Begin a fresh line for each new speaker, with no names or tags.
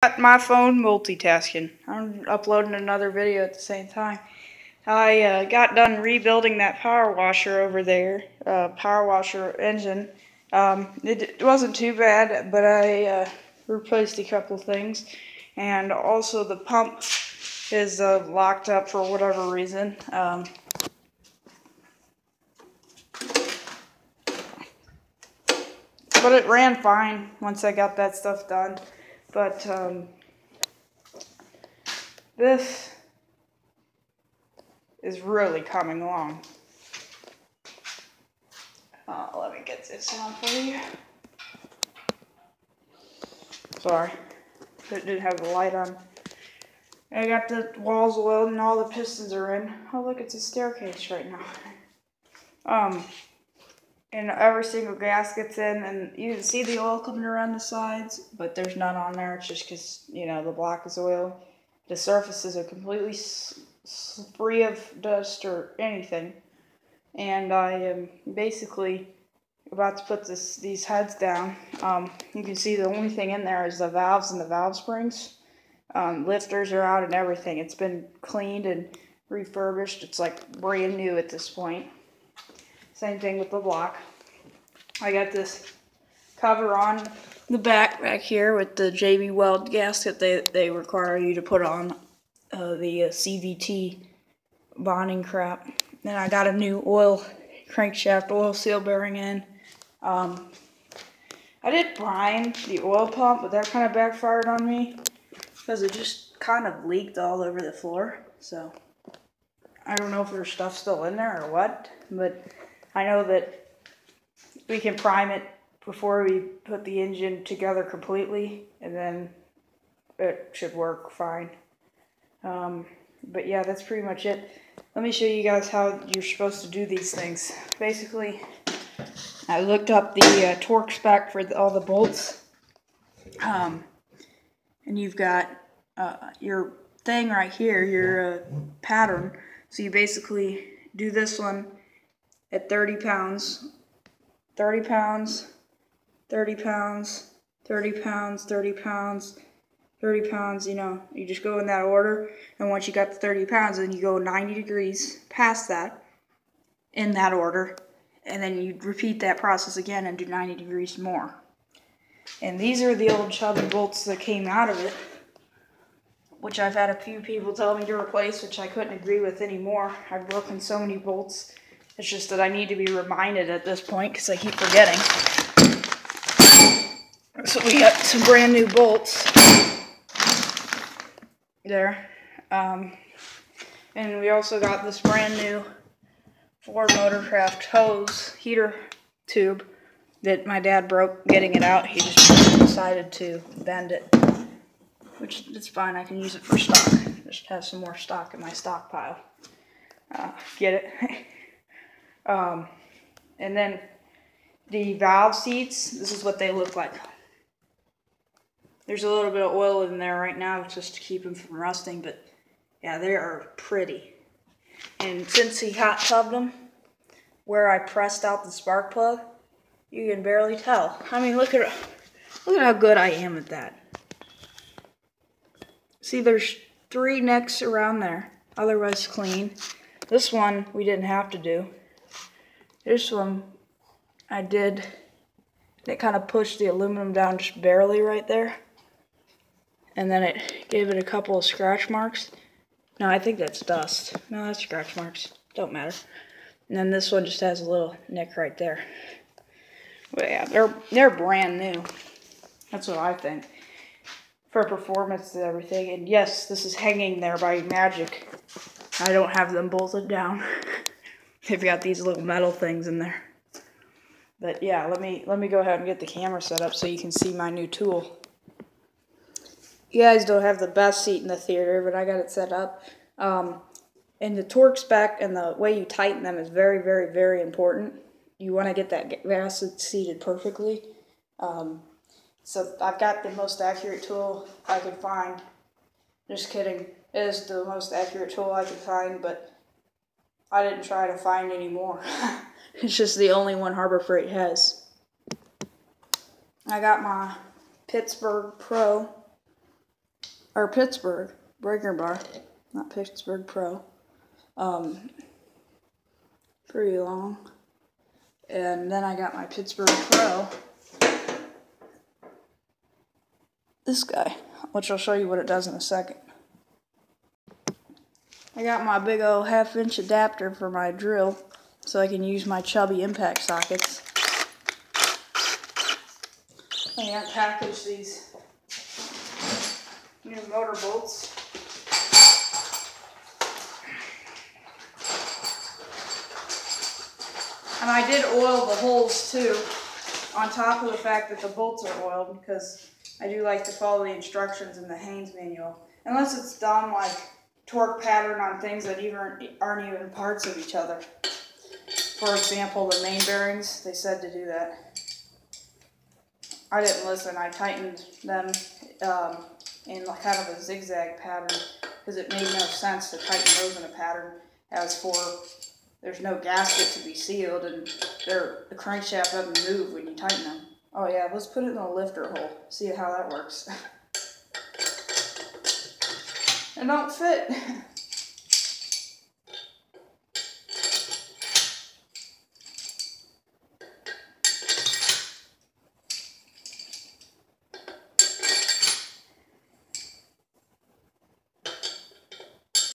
Got my phone multitasking. I'm uploading another video at the same time. I got done rebuilding that power washer over there, power washer engine. It wasn't too bad, but I replaced a couple things, and also the pump is locked up for whatever reason. But it ran fine once I got that stuff done. But this is really coming along. Let me get this on for you. Sorry, it didn't have the light on. I got the walls oiled and all the pistons are in. Oh look, it's a staircase right now. And every single gasket's in, and you can see the oil coming around the sides, but there's none on there. It's just because, you know, the block is oiled. The surfaces are completely free of dust or anything. And I am basically about to put these heads down. You can see the only thing in there is the valves and the valve springs. Lifters are out and everything. It's been cleaned and refurbished. It's like brand new at this point. Same thing with the block. I got this cover on the back here with the JB Weld gasket they require you to put on the CVT bonding crap. Then I got a new oil crankshaft oil seal bearing in. I did prime the oil pump, but that kind of backfired on me because it just kind of leaked all over the floor. So I don't know if there's stuff still in there or what, but I know that we can prime it before we put the engine together completely, and then it should work fine. But yeah, that's pretty much it. Let me show you guys how you're supposed to do these things. Basically, I looked up the torque spec for all the bolts, and you've got your thing right here, your pattern. So you basically do this one at 30 pounds, 30 pounds, 30 pounds, 30 pounds, 30 pounds, 30 pounds, you know, you just go in that order, and once you got the 30 pounds, then you go 90 degrees past that, in that order, and then you repeat that process again and do 90 degrees more. And these are the old chubby bolts that came out of it, which I've had a few people tell me to replace, which I couldn't agree with anymore. I've broken so many bolts. It's just that I need to be reminded at this point because I keep forgetting. So we got some brand new bolts there. And we also got this brand new Ford Motorcraft hose heater tube that my dad broke getting it out. He just decided to bend it, which is fine. I can use it for stock. Just have some more stock in my stockpile. Get it? And then the valve seats, this is what they look like. There's a little bit of oil in there right now just to keep them from rusting, but yeah, they are pretty. And since he hot tubbed them, where I pressed out the spark plug, you can barely tell. I mean, look at how good I am at that. See, there's 3 necks around there, otherwise clean. This one we didn't have to do. This one I did. It kind of pushed the aluminum down just barely right there. And then it gave it a couple of scratch marks. No, I think that's dust. No, that's scratch marks. Don't matter. And then this one just has a little nick right there. But yeah, they're brand new. That's what I think. For performance and everything. And yes, this is hanging there by magic. I don't have them bolted down. They've got these little metal things in there. But yeah, let me go ahead and get the camera set up so you can see my new tool. You guys don't have the best seat in the theater, but I got it set up. And the torque spec and the way you tighten them is very, very, very important. You want to get that gasket seated perfectly. So I've got the most accurate tool I could find. Just kidding. It is the most accurate tool I could find, but I didn't try to find any more. It's just the only one Harbor Freight has. I got my Pittsburgh Pro or Pittsburgh breaker bar, not Pittsburgh Pro. Pretty long. And then I got my Pittsburgh Pro, this guy, which I'll show you what it does in a second. I got my big old 1/2 inch adapter for my drill so I can use my chubby impact sockets. I unpackaged these new motor bolts. And I did oil the holes too, on top of the fact that the bolts are oiled, because I do like to follow the instructions in the Haynes manual. Unless it's done like torque pattern on things that aren't even parts of each other. For example, the main bearings, they said to do that. I didn't listen. I tightened them in kind of a zigzag pattern because it made no sense to tighten those in a pattern. As for there's no gasket to be sealed, and the crankshaft doesn't move when you tighten them. Oh yeah, let's put it in the lifter hole. See how that works. It don't fit.